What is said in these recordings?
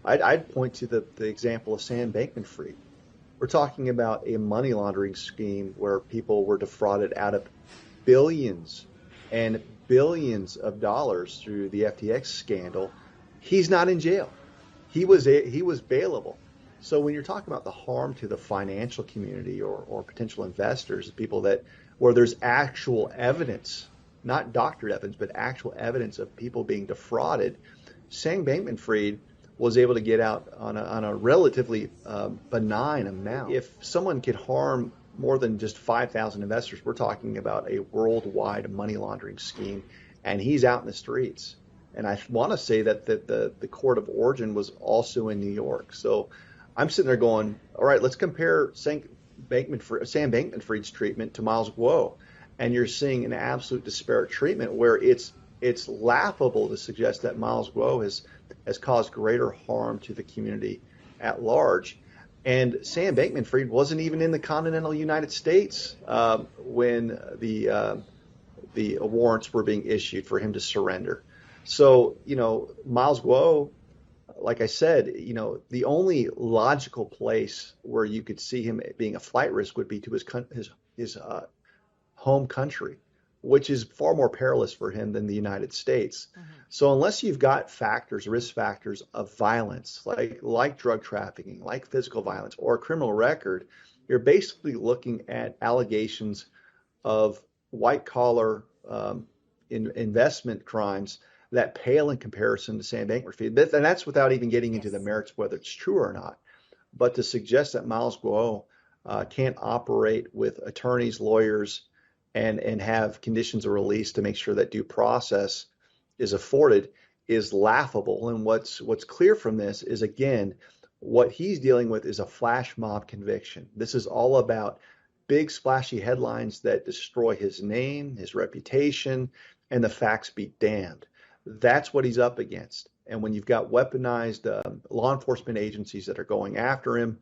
I'd point to the example of Sam Bankman-Fried. We're talking about a money laundering scheme where people were defrauded out of billions and billions of dollars through the FTX scandal. He's not in jail. He was bailable. So when you're talking about the harm to the financial community or potential investors, people that where there's actual evidence, not doctored evidence, but actual evidence of people being defrauded, Sam Bankman-Fried was able to get out on a relatively benign amount. If someone could harm more than just 5,000 investors, we're talking about a worldwide money laundering scheme, and he's out in the streets. And I want to say that the court of origin was also in New York. So I'm sitting there going, all right, let's compare Sam Bankman-Fried's treatment to Miles Guo. And you're seeing an absolute disparate treatment where it's laughable to suggest that Miles Guo has caused greater harm to the community at large. And Sam Bankman-Fried wasn't even in the continental United States when the warrants were being issued for him to surrender. So, Miles Guo, like I said, the only logical place where you could see him being a flight risk would be to his home country, which is far more perilous for him than the United States. Mm-hmm. So unless you've got risk factors of violence, like drug trafficking, like physical violence, or a criminal record, you're basically looking at allegations of white-collar investment crimes that pale in comparison to Sam Bankman-Fried. And that's without even getting into the merits, whether it's true or not. But to suggest that Miles Guo can't operate with attorneys, lawyers, and have conditions of release to make sure that due process is afforded is laughable. And what's clear from this is, again, what he's dealing with is a flash mob conviction. This is all about big splashy headlines that destroy his name, his reputation, and the facts be damned. That's what he's up against. And when you've got weaponized law enforcement agencies that are going after him,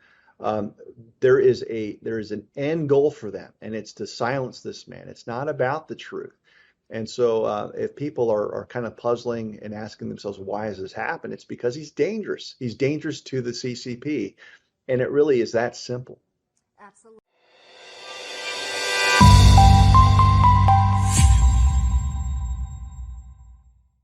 there is an end goal for them, and it's to silence this man. It's not about the truth. And so if people are kind of puzzling and asking themselves, why has this happened? It's because he's dangerous. He's dangerous to the CCP. And it really is that simple. Absolutely.